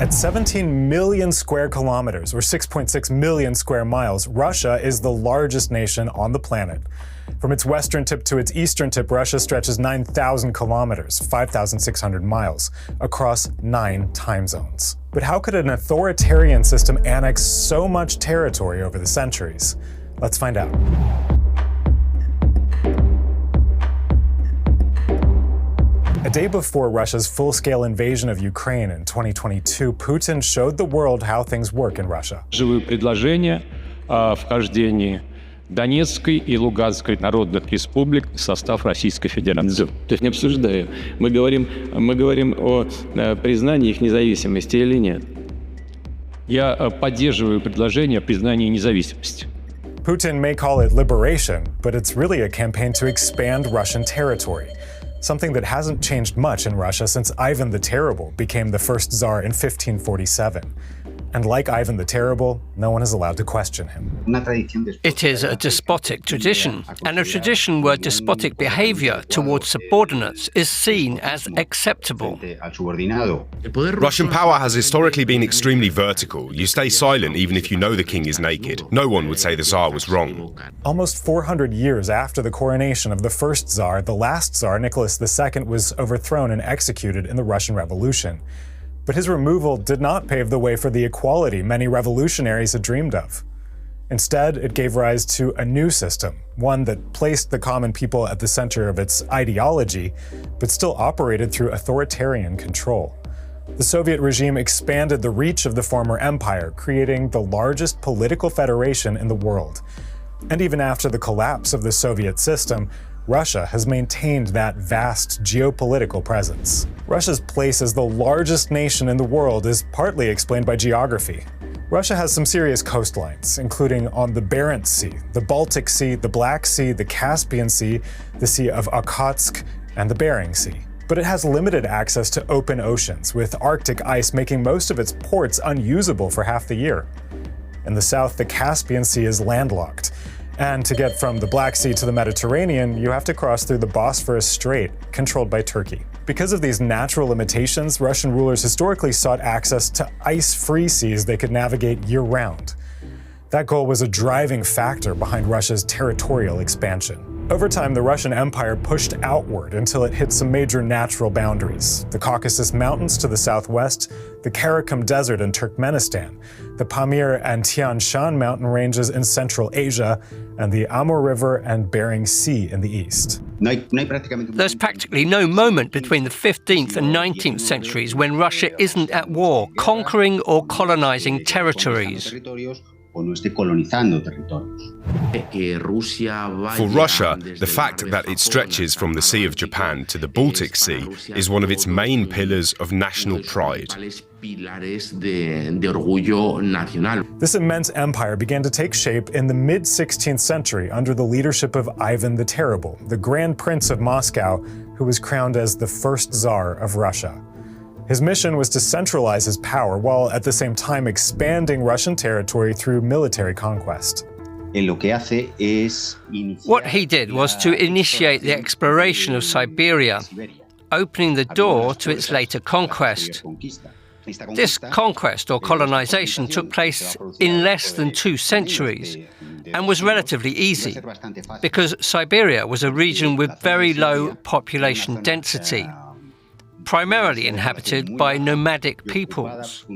At 17 million square kilometers, or 6.6 million square miles, Russia is the largest nation on the planet. From its western tip to its eastern tip, Russia stretches 9,000 kilometers, 5,600 miles, across 9 time zones. But how could an authoritarian system annex so much territory over the centuries? Let's find out. A day before Russia's full-scale invasion of Ukraine in 2022, Putin showed the world how things work in Russia. Живые предложения о вхождении Донецкой и Луганской народных республик в состав Российской Федерации. То есть не обсуждаю. Мы говорим о признании их независимости или нет. Я поддерживаю предложение о признании независимости. Putin may call it liberation, but it's really a campaign to expand Russian territory. Something that hasn't changed much in Russia since Ivan the Terrible became the first Tsar in 1547. And like Ivan the Terrible, no one is allowed to question him. It is a despotic tradition, and a tradition where despotic behavior towards subordinates is seen as acceptable. Russian power has historically been extremely vertical. You stay silent even if you know the king is naked. No one would say the Tsar was wrong. Almost 400 years after the coronation of the first Tsar, the last Tsar, Nicholas II, was overthrown and executed in the Russian Revolution. But his removal did not pave the way for the equality many revolutionaries had dreamed of. Instead, it gave rise to a new system, one that placed the common people at the center of its ideology, but still operated through authoritarian control. The Soviet regime expanded the reach of the former empire, creating the largest political federation in the world. And even after the collapse of the Soviet system, Russia has maintained that vast geopolitical presence. Russia's place as the largest nation in the world is partly explained by geography. Russia has some serious coastlines, including on the Barents Sea, the Baltic Sea, the Black Sea, the Caspian Sea, the Sea of Okhotsk, and the Bering Sea. But it has limited access to open oceans, with Arctic ice making most of its ports unusable for half the year. In the south, the Caspian Sea is landlocked. And to get from the Black Sea to the Mediterranean, you have to cross through the Bosphorus Strait, controlled by Turkey. Because of these natural limitations, Russian rulers historically sought access to ice-free seas they could navigate year-round. That goal was a driving factor behind Russia's territorial expansion. Over time, the Russian Empire pushed outward until it hit some major natural boundaries: the Caucasus Mountains to the southwest, the Karakum Desert in Turkmenistan, the Pamir and Tian Shan mountain ranges in Central Asia, and the Amur River and Bering Sea in the east. There's practically no moment between the 15th and 19th centuries when Russia isn't at war, conquering or colonizing territories. For Russia, the fact that it stretches from the Sea of Japan to the Baltic Sea is one of its main pillars of national pride. This immense empire began to take shape in the mid-16th century under the leadership of Ivan the Terrible, the Grand Prince of Moscow, who was crowned as the first Tsar of Russia. His mission was to centralize his power while at the same time expanding Russian territory through military conquest. What he did was to initiate the exploration of Siberia, opening the door to its later conquest. This conquest or colonization took place in less than 2 centuries and was relatively easy because Siberia was a region with very low population density, primarily inhabited by nomadic peoples.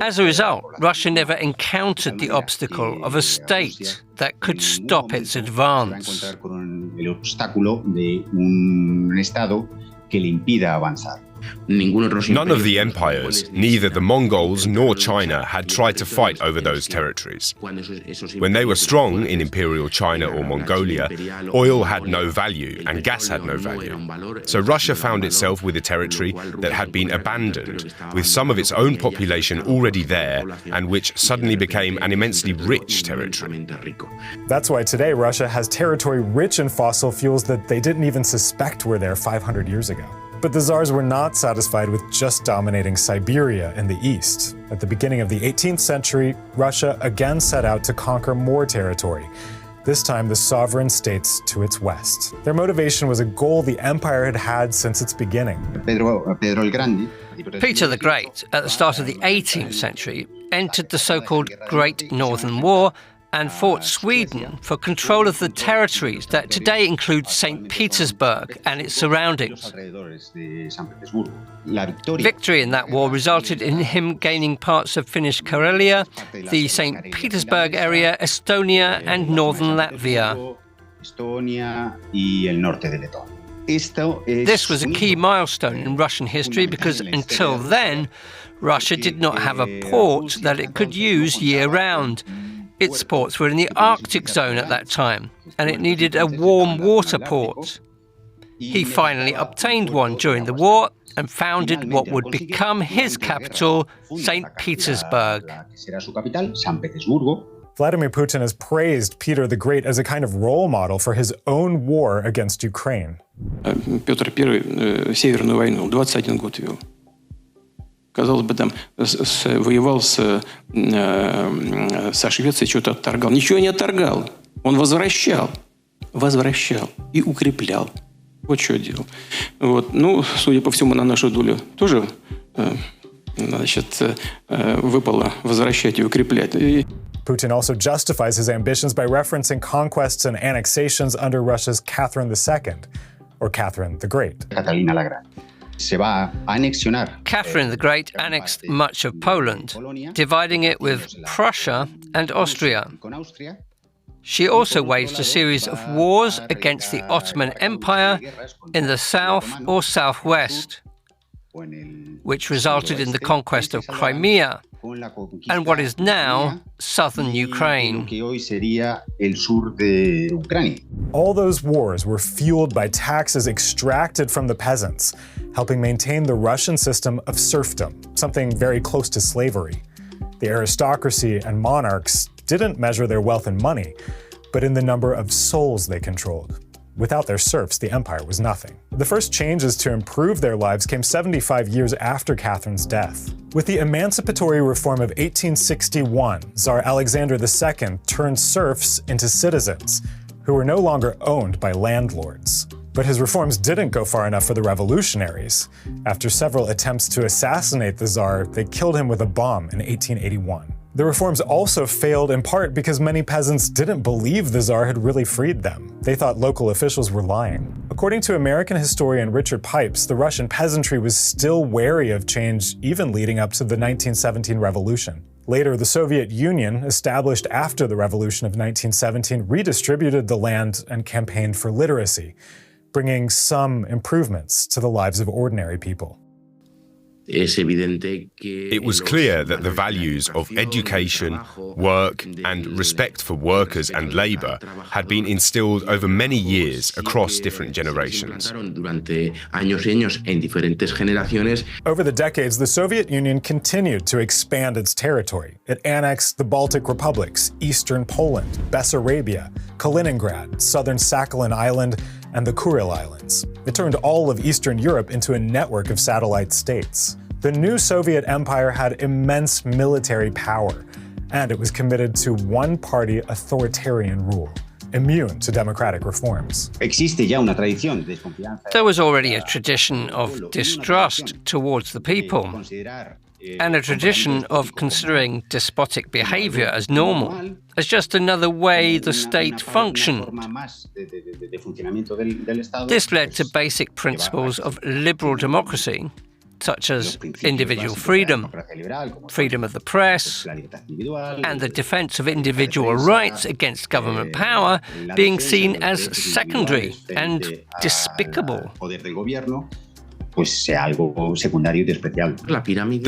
As a result, Russia never encountered the obstacle of a state that could stop its advance. None of the empires, neither the Mongols nor China, had tried to fight over those territories. When they were strong in Imperial China or Mongolia, oil had no value and gas had no value. So Russia found itself with a territory that had been abandoned, with some of its own population already there, and which suddenly became an immensely rich territory. That's why today Russia has territory rich in fossil fuels that they didn't even suspect were there 500 years ago. But the Tsars were not satisfied with just dominating Siberia in the east. At the beginning of the 18th century, Russia again set out to conquer more territory. this time the sovereign states to its west. Their motivation was a goal the empire had had since its beginning. Peter the Great, at the start of the 18th century, entered the so-called Great Northern War and fought Sweden for control of the territories that today include St. Petersburg and its surroundings. Victory in that war resulted in him gaining parts of Finnish Karelia, the St. Petersburg area, Estonia and northern Latvia. This was a key milestone in Russian history because until then, Russia did not have a port that it could use year-round. Its ports were in the Arctic zone at that time, and it needed a warm water port. He finally obtained one during the war and founded what would become his capital, St. Petersburg. Vladimir Putin has praised Peter the Great as a kind of role model for his own war against Ukraine. Петр I Северную войну 21 год вел. Казалось бы, там воевал со Швецией, что-то отторгал. Ничего не отторгал. Он возвращал и укреплял. Вот что делал. Вот. Ну, судя по всему, на нашу долю тоже выпало возвращать и укреплять. Putin also justifies his ambitions by referencing conquests and annexations under Russia's Catherine II, or Catherine the Great. Catherine the Great annexed much of Poland, dividing it with Prussia and Austria. She also waged a series of wars against the Ottoman Empire in the south or southwest, which resulted in the conquest of Crimea and what is now southern Ukraine. All those wars were fueled by taxes extracted from the peasants, helping maintain the Russian system of serfdom, something very close to slavery. The aristocracy and monarchs didn't measure their wealth in money, but in the number of souls they controlled. Without their serfs, the empire was nothing. The first changes to improve their lives came 75 years after Catherine's death. With the emancipatory reform of 1861, Tsar Alexander II turned serfs into citizens, who were no longer owned by landlords. But his reforms didn't go far enough for the revolutionaries. After several attempts to assassinate the Tsar, they killed him with a bomb in 1881. The reforms also failed in part because many peasants didn't believe the Tsar had really freed them. They thought local officials were lying. According to American historian Richard Pipes, the Russian peasantry was still wary of change even leading up to the 1917 revolution. Later, the Soviet Union, established after the revolution of 1917, redistributed the land and campaigned for literacy, bringing some improvements to the lives of ordinary people. It was clear that the values of education, work, and respect for workers and labor had been instilled over many years across different generations. Over the decades, the Soviet Union continued to expand its territory. It annexed the Baltic republics, eastern Poland, Bessarabia, Kaliningrad, southern Sakhalin Island, and the Kuril Islands. It turned all of Eastern Europe into a network of satellite states. The new Soviet empire had immense military power, and it was committed to one-party authoritarian rule, immune to democratic reforms. There was already a tradition of distrust towards the people, and a tradition of considering despotic behavior as normal, as just another way the state functioned. This led to basic principles of liberal democracy, such as individual freedom, freedom of the press, and the defense of individual rights against government power being seen as secondary and despicable. The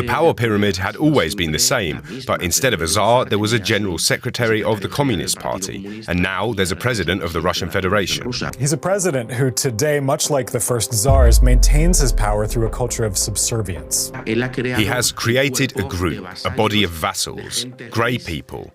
power pyramid had always been the same, but instead of a Tsar, there was a general secretary of the Communist Party, and now there's a president of the Russian Federation. He's a president who today, much like the first Tsars, maintains his power through a culture of subservience. He has created a group, a body of vassals, grey people,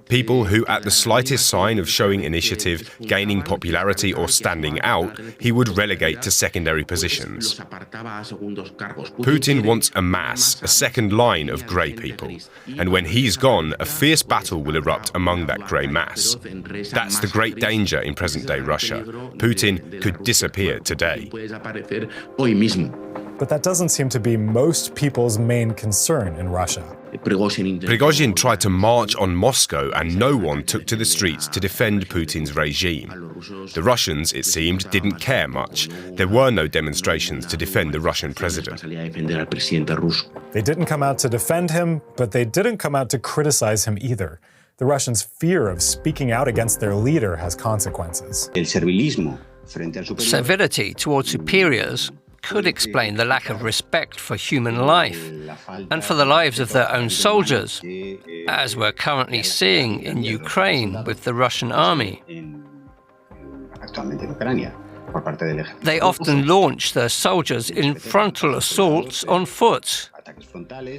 people who at the slightest sign of showing initiative, gaining popularity or standing out, he would relegate to secondary positions. Putin wants a mass, a second line of grey people. And when he's gone, a fierce battle will erupt among that grey mass. That's the great danger in present-day Russia. Putin could disappear today. But that doesn't seem to be most people's main concern in Russia. Prigozhin tried to march on Moscow and no one took to the streets to defend Putin's regime. The Russians, it seemed, didn't care much. There were no demonstrations to defend the Russian president. They didn't come out to defend him, but they didn't come out to criticize him either. The Russians' fear of speaking out against their leader has consequences. Servility towards superiors could explain the lack of respect for human life and for the lives of their own soldiers, as we're currently seeing in Ukraine with the Russian army. They often launch their soldiers in frontal assaults on foot.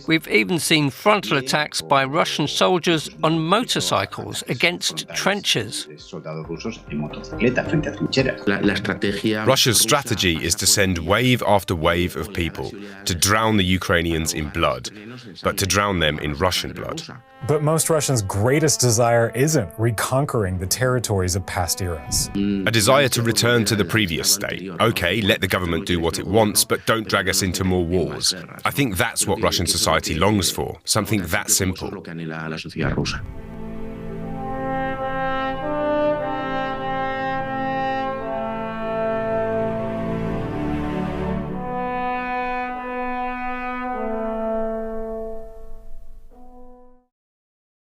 We've even seen frontal attacks by Russian soldiers on motorcycles against trenches. Russia's strategy is to send wave after wave of people to drown the Ukrainians in blood, but to drown them in Russian blood. But most Russians' greatest desire isn't reconquering the territories of past eras. A desire to return to the previous state. Okay, let the government do what it wants, but don't drag us into more wars. I think that's what Russian society longs for, something that simple.